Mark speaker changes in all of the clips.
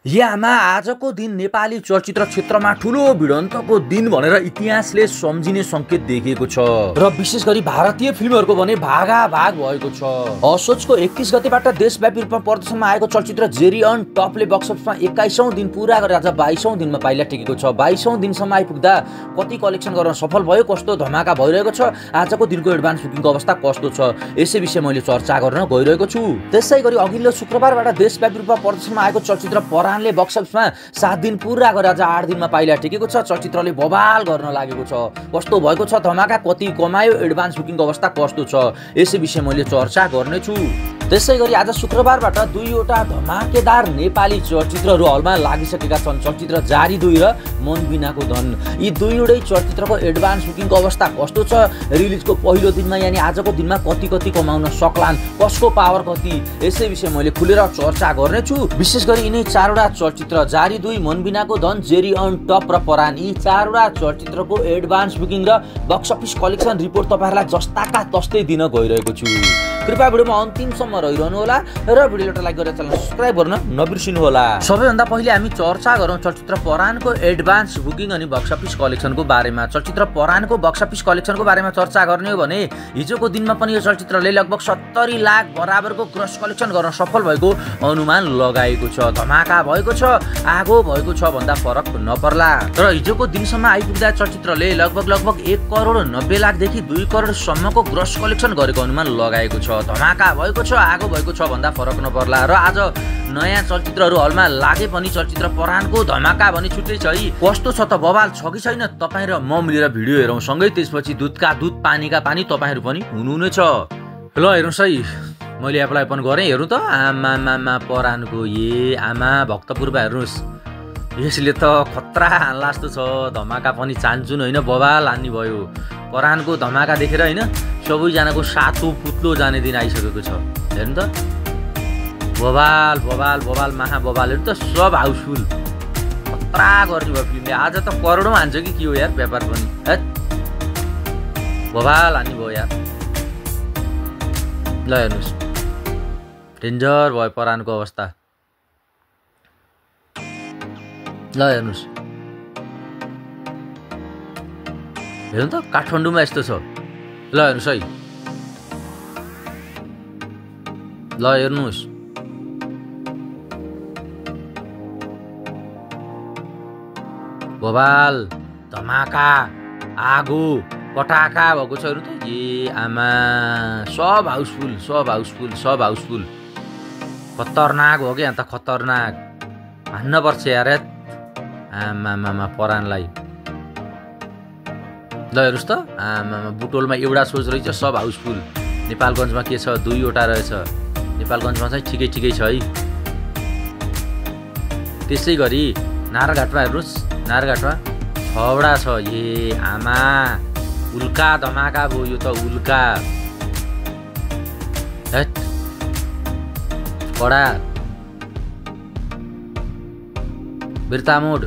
Speaker 1: यामा आजको दिन नेपाली चलचित्र क्षेत्रमा ठुलो भिडन्तको दिन भनेर इतिहासले सम्झिने संकेत देखिएको छ र विशेष गरी भारतीय फिल्महरूको भने भागाभाग भएको छ। असोजको 31 गतेबाट देशव्यापी रूपमा प्रदर्शनमा आएको चलचित्र जेरी अन टपले बक्स अफिसमा 21औं दिन पूरा गरेर आज 22औं दिनमा पाइला टेकेको छ। 22औं दिनसम्म आइपुग्दा कति कलेक्सन गर्न सफल भयो, कस्तो धमाका भइरहेको छ, आजको दिनको एडभान्स बुकिङको अवस्था कस्तो छ, यसै विषय मैले चर्चा गर्न गइरहेको छु। त्यसैगरी अघिल्लो शुक्रबारबाट देशव्यापी रूपमा प्रदर्शनमा आएको चलचित्र परानले बक्स अफिसमा 7 दिन पूरा गरेर आज 8 दिनमा पाइला टेकेको छ। चलचित्रले बवाल गर्न लागेको छ, कस्तो भएको छ धमाका, कति कमायो, एडभान्स बुकिङको अवस्था कस्तो छ, यसै विषय मैले चर्चा गर्नेछु। त्यसैगरी आज शुक्रबारबाट दुईवटा धमाकेदार नेपाली चलचित्रहरू हलमा लागिसकेका छन्। चलचित्र जारी 2 र मन बिनाको धन। यी दुईवटै चलचित्रको एडभान्स बुकिङको अवस्था कस्तो छ, रिलिजको पहिलो दिनमा यानी आजको दिनमा कति कमाउन सक्लान्, कसको पावर कति, यसै विषय मैले खुलेर चर्चा गर्नेछु। विशेष गरी यिनै चारवटा चलचित्र जारी 2, मन बिनाको धन, जेरी अन टप र परान, यी चारवटा चलचित्रको एडभान्स बुकिङ र बक्स अफिस कलेक्सन रिपोर्ट तपाईहरुलाई जस्ताका तस्तै दिन गइरहेको छु। कृपया भिडियोमा अन्तिमसम्म रहिरहनु होला र भिडियोलाई लाइक गरेर च्यानल सब्स्क्राइब गर्न नबिर्सिनु होला। सबैभन्दा पहिले हामी चर्चा गरौँ चलचित्र परानको एडभान्स बुकिङ अनि बक्स अफिस कलेक्सनको बारेमा। चलचित्र परानको बक्स अफिस कलेक्सनको बारेमा चर्चा गर्ने हो भने हिजोको दिनमा पनि यो चलचित्रले लगभग 70 लाख बराबरको ग्रस कलेक्सन गर्न सफल भएको अनुमान लगाएको छ। धमाका भएको छ, आगो भएको छ भन्दा फरक नपर्ला। तर हिजोको दिनसम्म आइपुग्दा चलचित्रले लगभग 1 करोड 90 लाखदेखि 2 करोड सम्मको ग्रस कलेक्सन गरेको अनुमान लगाएको छ। धमाका भएको छ, आगो भएको छ भन्दा फरक नपर्ला। र आज नयाँ चलचित्रहरू हलमा लागे पनि चलचित्र परानको धमाका भने छुट्टै छ है। कस्तो छ त, बवाल छ कि छैन, तपाईँ र म मिलेर भिडियो हेरौँ सँगै। त्यसपछि दुधका दुध पानीका पानी तपाईँहरू पनि हुनुहुनेछ। ल हेर्नुहोस् है, मैले एप्लाई पनि गरेँ, हेर्नु त। आमा परानको आमा भक्तपूर्व हेर्नुहोस्, यसले त खतरा हान्ला जस्तो छ। धमाका पनि चान्चुन होइन, बवाल हान्ने भयो। परानको धमाका देखेर होइन सबैजनाको सातो पुत्लो जाने दिन आइसकेको छ। हेर्नु त, बवाल बवाल बवाल महा बवालहरू त सब हाउसफुल, खतरा गर्ने भयो फिल्मले। आज त करोडौँ हान्छ कि के हो यार, व्यापार पनि बवाल हान्ने भयो यार। ल हेर्नुहोस्, डेन्जर भयो परानको अवस्था। ल हेर्नुहोस्, हेर्नु त काठमाडौँमा यस्तो छ। ल हेर्नुहोस् है, ल हेर्नुहोस्, बवाल धमाका आगो पटाका भएको छ। हेर्नु त, आमा सब हाउसफुल, सब हाउसफुल, सब हाउसफुल। खतरनाक हो कि अन्त खतरनाक, हान्न पर्छ यार आमा परानलाई। ल हेर्नुहोस् त, आमा बुटोलमा एउटा सोच रहेछ, सब हाउसफुल। नेपालगञ्जमा के छ, 2वटा रहेछ। नेपालगञ्जमा चाहिँ ठिकै छ है। त्यसै गरी नारायणघाटमा हेर्नुहोस्, नारायणघाटमा 6वटा छ। आमा उल्का धमाका भयो यो त, उल्का कडा। बिर्तामोड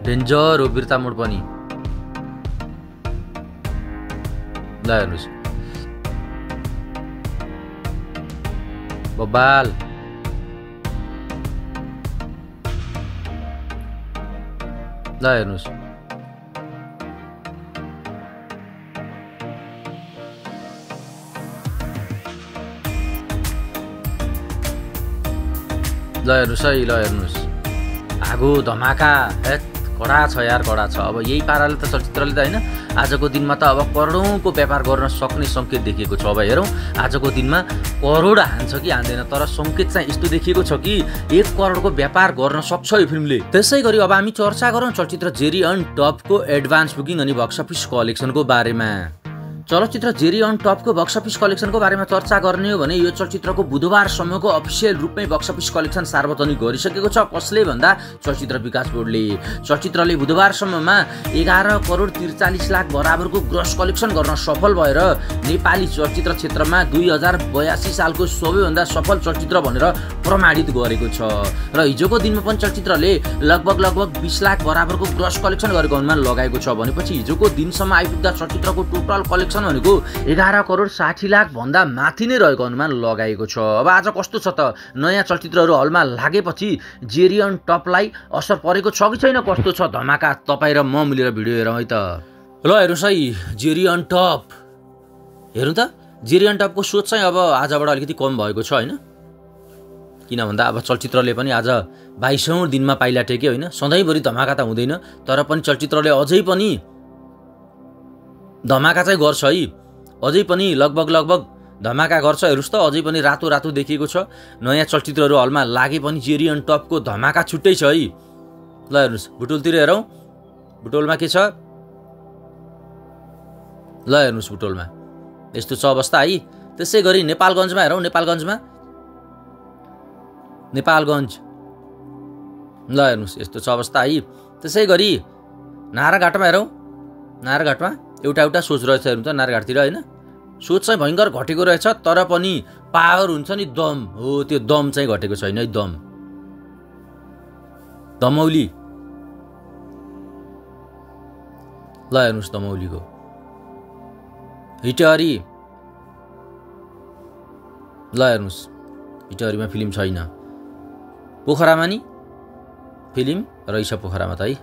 Speaker 1: डेन्जर हो, बिर्तामोड पनि। ल हेर्नुहोस्, बबाल। ल हेर्नुहोस्, ल हेर्नुहोस् है, ल हेर्नुहोस्, आगो धमाका कडा छ यार, कडा छ। अब यही पाराले त चलचित्रले त होइन आजको दिनमा त अब करोडौँको व्यापार गर्न सक्ने संकेत देखिएको छ। अब हेरौँ आजको दिनमा करोड हान्छ कि हान्दैन, तर संकेत चाहिँ यस्तो देखिएको छ कि 1 करोडको व्यापार गर्न सक्छ यो फिल्मले। त्यसै गरी अब हामी चर्चा गरौँ चलचित्र जेरी अन टपको एडभान्स बुकिङ अनि बक्स अफिस कलेक्सनको बारेमा। चलचित्र जेरी अन टपको बक्स अफिस कलेक्सनको बारेमा चर्चा गर्ने हो भने यो चलचित्रको बुधबारसम्मको अफिसियल रूपमै बक्स अफिस कलेक्सन सार्वजनिक गरिसकेको छ। कसले भन्दा चलचित्र विकास बोर्डले। चलचित्रले बुधबारसम्ममा 11 करोड 43 लाख बराबरको ग्रस कलेक्सन गर्न सफल भएर नेपाली चलचित्र क्षेत्रमा 2082 सालको सबैभन्दा सफल चलचित्र भनेर प्रमाणित गरेको छ। र हिजोको दिनमा पनि चलचित्रले लगभग 20 लाख बराबरको ग्रस कलेक्सन गरेको अनुमान लगाएको छ। भनेपछि हिजोको दिनसम्म आइपुग्दा चलचित्रको टोटल कलेक्सन कलेक्सन भनेको 11 करोड 60 लाख भन्दा माथि नै रहेको अनुमान लगाएको छ। अब आज कस्तो छ त, नयाँ चलचित्रहरू हलमा लागेपछि जेरी अन टपलाई असर परेको छ कि छैन, कस्तो छ धमाका, तपाईँ र म मिलेर भिडियो हेरौँ है त। ल हेर्नुहोस् है, जेरी अन टप हेर्नु त। जेरी अन टपको सोच चाहिँ अब आजबाट अलिकति कम भएको छ होइन, किन भन्दा अब चलचित्रले पनि आज 22औं दिनमा पाइला टेक्यो होइन। सधैँभरि धमाका त हुँदैन, तर पनि चलचित्रले अझै पनि धमाका चाहिँ गर्छ है, अझै पनि लगभग धमाका गर्छ। हेर्नुहोस् त, अझै पनि रातो रातो देखिएको छ। नयाँ चलचित्रहरू हलमा लागे पनि जेरी अन टपको धमाका छुट्टै छ है। ल हेर्नुहोस्, बुटोलतिर हेरौँ, बुटोलमा के छ, ल हेर्नुहोस् बुटोलमा यस्तो छ अवस्था है। त्यसै गरी नेपालगञ्जमा हेरौँ, नेपालगञ्ज ल हेर्नुहोस् यस्तो छ अवस्था है। त्यसै गरी नाराघाटमा हेरौँ, नाराघाटमा एउटा सोच रहेछ हेर्नु त, नाराघाटतिर होइन सोच चाहिँ भयङ्कर घटेको रहेछ, तर पनि पावर हुन्छ नि, दम हो, त्यो दम चाहिँ घटेको छैन है। दमौली ल हेर्नुहोस्, दमौलीको हिटहरी ल हेर्नुहोस्, हिटहरीमा फिल्म छैन। पोखरामा नि फिल्म रहेछ, पोखरामा त है।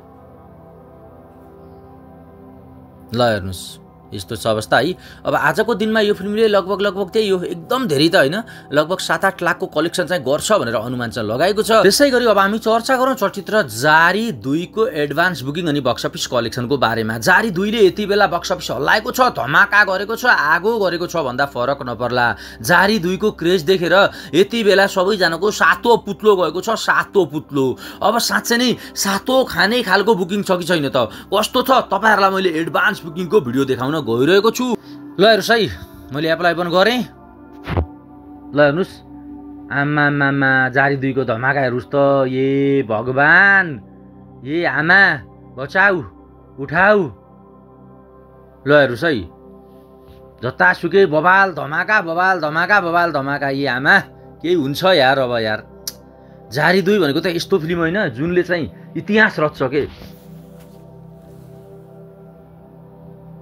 Speaker 1: ल हेर्नुहोस् यस्तो छ अवस्था है। अब आजको दिनमा यो फिल्मले लगभग त्यही यो एकदम धेरै त होइन, लगभग 7-8 लाखको कलेक्सन चाहिँ गर्छ भनेर अनुमान चाहिँ लगाएको छ। त्यसै गरी अब हामी चर्चा गरौँ चलचित्र जारी 2 को एडभान्स बुकिङ अनि बक्स अफिस कलेक्सनको बारेमा। जारी 2 ले यति बेला बक्स अफिस हल्लाएको छ, धमाका गरेको छ, आगो गरेको छ भन्दा फरक नपर्ला। जारी 2 को क्रेज देखेर यति बेला सबैजनाको सातो पुत्लो गएको छ, सातो पुत्लो। अब साँच्चै नै सातो खाने खालको बुकिङ छ कि छैन त, कस्तो छ तपाईँहरूलाई मैले एडभान्स बुकिङको भिडियो देखाउन गइरहेको छु। ल हेर्नुहोस् है, मैले एप्लाई पनि गरेँ। ल हेर्नुहोस्, आमा जारी 2 को धमाका हेर्नुहोस् त, ए भगवान, ए आमा बचाऊ उठाऊ। ल हेर्नुहोस् है, जतासुकै बबाल धमाका, ए आमा केही हुन्छ यार। अब यार जारी 2 भनेको त यस्तो फिल्म होइन जुनले चाहिँ इतिहास रच्छ के।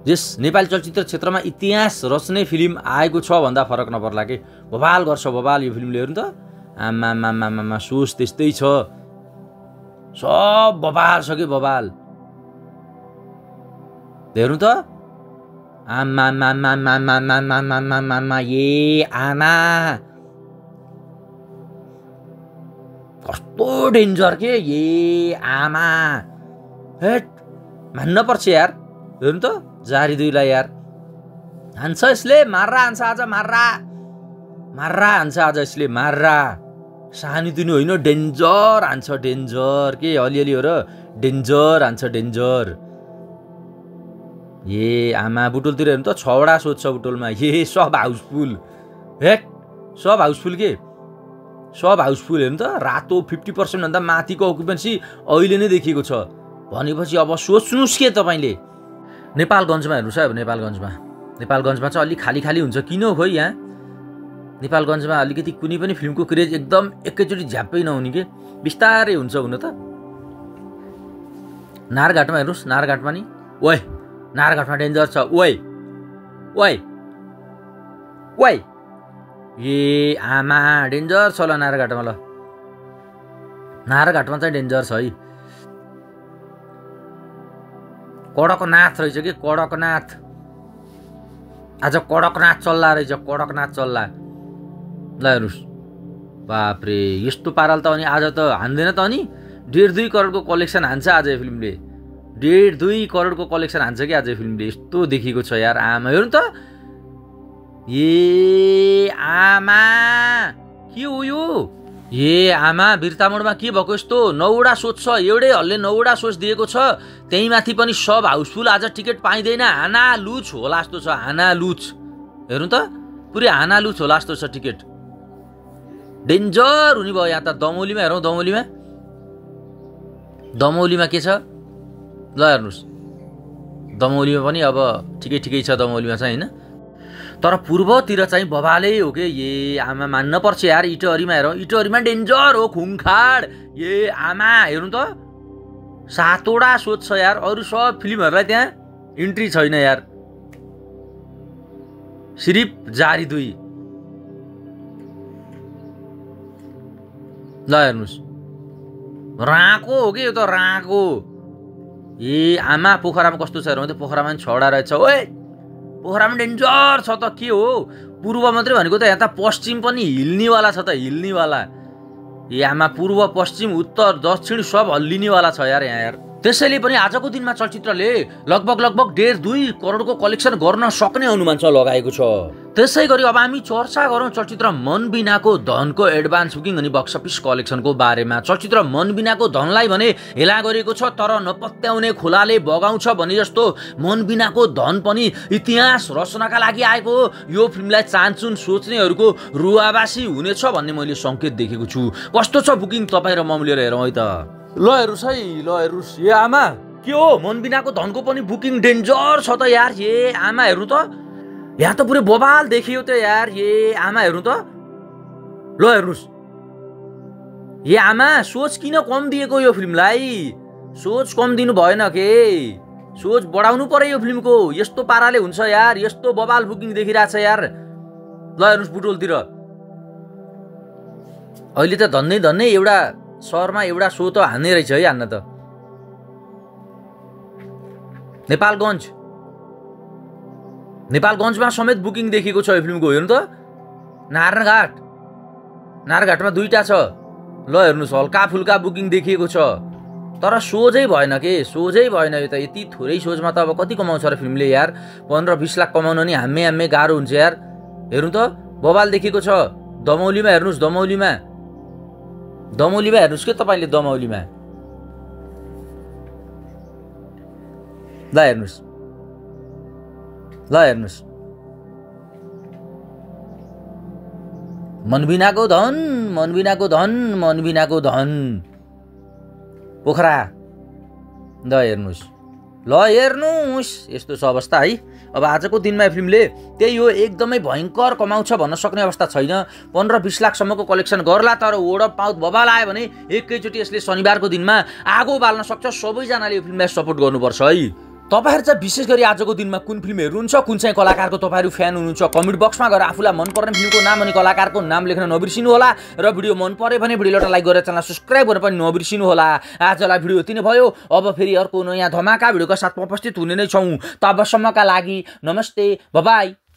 Speaker 1: यस नेपाली चलचित्र क्षेत्रमा इतिहास रच्ने फिल्म आएको छ भन्दा फरक नपर्ला के। बबाल गर्छ यो फिल्मले, हेर्नु त। आमा सोच त्यस्तै छ, सब बबाल छ के, बबाल हेर्नु त। आमा ए आमा कस्तो डेन्जर के, ए आमा हेट मान्न पर्छ यार। हेर्नु त जारी 2 लाई यार, हान्छ यसले, मार्रा हान्छ आज, मार्रा हान्छ आज यसले, मार्रा। सानोतिनो होइन, डेन्जर हान्छ, डेन्जर के, अलिअलि हो र, डेन्जर हान्छ, डेन्जर। ए आमा बुटोलतिर हेर्नु त, 6वटा सोच छ बुटोलमा, ए सब हाउसफुल, हेट सब हाउसफुल के, सब हाउसफुल। हेर्नु त, रातो 50% भन्दा माथिको अकुपेन्सी अहिले नै देखिएको छ भनेपछि अब सोच्नुहोस् के तपाईँले। नेपालगञ्जमा हेर्नुहोस् है, अब नेपालगञ्जमा चाहिँ अलिक खाली हुन्छ, किन हो खोइ यहाँ नेपालगञ्जमा अलिकति कुनै पनि फिल्मको क्रेज एकदम एकैचोटि झ्याप्पै नहुने के, बिस्तारै हुन्छ हुन त। नाराघाटमा हेर्नुहोस्, नाराघाटमा नि ओए, नाराघाटमा डेन्जर छ, ओए ए आमा डेन्जर छ। ल नाराघाटमा, ल नाराघाटमा चाहिँ डेन्जर छ है। कडकनाथ रहेछ कि, कडकनाथ आज कडकनाथ चल्ला रहेछ, कडकनाथ चल्ला। ल हेर्नुहोस्, बाप्रे यस्तो पाराले त अनि आज त हान्दैन त, अनि 1.5-2 करोडको कलेक्सन हान्छ आज यो फिल्मले, 1.5-2 करोडको कलेक्सन हान्छ कि आज यो फिल्मले, यस्तो देखिएको छ यार। आमा हेर्नु त, ए आमा के हो यो, ए आमा वीरतामोडमा के भएको यस्तो, 9वटा सोच छ, एउटै हलले 9वटा सोच दिएको छ, त्यही माथि पनि सब हाउसफुल। आज टिकट पाइँदैन, हाना लुच होला जस्तो छ, हाना लुच। हेर्नु त पुरै हाना लुच होला जस्तो छ टिकट, डेन्जर हुने भयो यहाँ त। दमौलीमा हेरौँ, दमौलीमा के छ, ल हेर्नुहोस्, दमौलीमा पनि अब ठिकै छ दमौलीमा चाहिँ होइन, तर पूर्वतिर चाहिँ बबालै हो के, ए आमा मान्न पर्छ यार। इटहरीमा हेरौँ, इटहरीमा डेन्जर हो, खुङखाड, ए आमा हेर्नु त, 7वटा सोच छ यार, अरू सब फिल्महरूलाई त्यहाँ इन्ट्री छैन यार। सिरिप जारी 2 ल हेर्नुस् राको हो कि यो त राको ए आमा पोखरामा कस्तो छ हेरौँ त पोखरामा पनि छडा रहेछ ओए पोखरामा डेन्जर छ त के हो पूर्व मात्रै भनेको त यहाँ त पश्चिम पनि हिल्नेवाला छ त हिल्नेवाला ए आमा पूर्व पश्चिम उत्तर दक्षिण सब हल्लिनेवाला छ यार यहाँ यार त्यसैले पनि आजको दिनमा चलचित्रले लगभग 1.5-2 करोडको कलेक्सन गर्न सक्ने अनुमान छ लगाएको छ त्यसै गरी अब हामी चर्चा गरौँ चलचित्र मन बिनाको धनको एडभान्स बुकिङ अनि बक्स अफिस कलेक्सनको बारेमा चलचित्र मन बिनाको धनलाई भने हेला गरेको छ तर नपत्याउने खोलाले बगाउँछ भने जस्तो मन बिनाको धन पनि इतिहास रचनाका लागि आएको यो फिल्मलाई चान्चुन सोच्नेहरूको रुवाबासी हुनेछ भन्ने मैले संकेत देखेको छु कस्तो छ बुकिङ तपाईँ र म मिलेर हेरौँ है त ल हेर्नुहोस् है ल हेर्नुहोस् ए आमा के हो मन बिनाको धनको पनि बुकिङ डेन्जर छ त यार ए आमा हेर्नु त यहाँ त पुरै बबाल देखियो त यार ए आमा हेर्नु त ल हेर्नुहोस् ए आमा सोच किन कम दिएको यो फिल्मलाई सोच कम दिनु भएन के सोच बढाउनु पर्यो यो फिल्मको यस्तो पाराले हुन्छ यार यस्तो बबाल बुकिङ देखिरहेछ यार ल हेर्नुहोस् बुटोलतिर अहिले त धन्नै एउटा सहरमा एउटा सो त हान्ने रहेछ है हान्न त नेपालगञ्जमा समेत बुकिङ देखेको छ यो फिल्मको हेर्नु त नारायणघाटमा 2टा छ ल हेर्नुहोस् हल्का फुल्का बुकिङ देखिएको छ तर सोझै भएन के सोझै भएन यो त यति थोरै सोझमा त अब कति कमाउँछ र फिल्मले यार 15-20 लाख कमाउन नि हाम्मे गाह्रो हुन्छ यार हेर्नु त बबाल देखेको छ दमौलीमा हेर्नुहोस् दमौलीमा हेर्नुहोस् के तपाईँले दमौलीमा ल हेर्नुहोस् मनबिनाको धन पोखरा ल हेर्नुहोस् यस्तो छ अवस्था है अब आजको दिनमा फिल्मले त्यही हो एकदमै भयङ्कर कमाउँछ भन्न सक्ने अवस्था छैन 15-20 लाखसम्मको कलेक्सन गर्ला तर वर्ड अफ माउथ बबाल आयो भने एकैचोटि यसले शनिबारको दिनमा आगो बाल्न सक्छ सबैजनाले यो फिल्मलाई सपोर्ट गर्नुपर्छ है तपाईहरु चाहिँ विशेष गरी आजको दिनमा कुन फिल्म हेर्नुहुन्छ कुन चाहिँ कलाकारको तपाईहरु फ्यान हुनुहुन्छ कमेन्ट बक्समा गएर आफुलाई मन पर्ने फिल्मको नाम अनि कलाकारको नाम लेख्न नबिर्सिनु होला र भिडियो मन पर्यो भने भिडियोलाई लाइक गरेर च्यानललाई सब्स्क्राइब गर्न पनि नबिर्सिनु होला आजलाई भिडियो यति नै भयो अब फेरि अर्को नयाँ धमाका भिडियोका साथ उपस्थित हुने नै छौं तबसम्मका लागि नमस्ते बाइ बाइ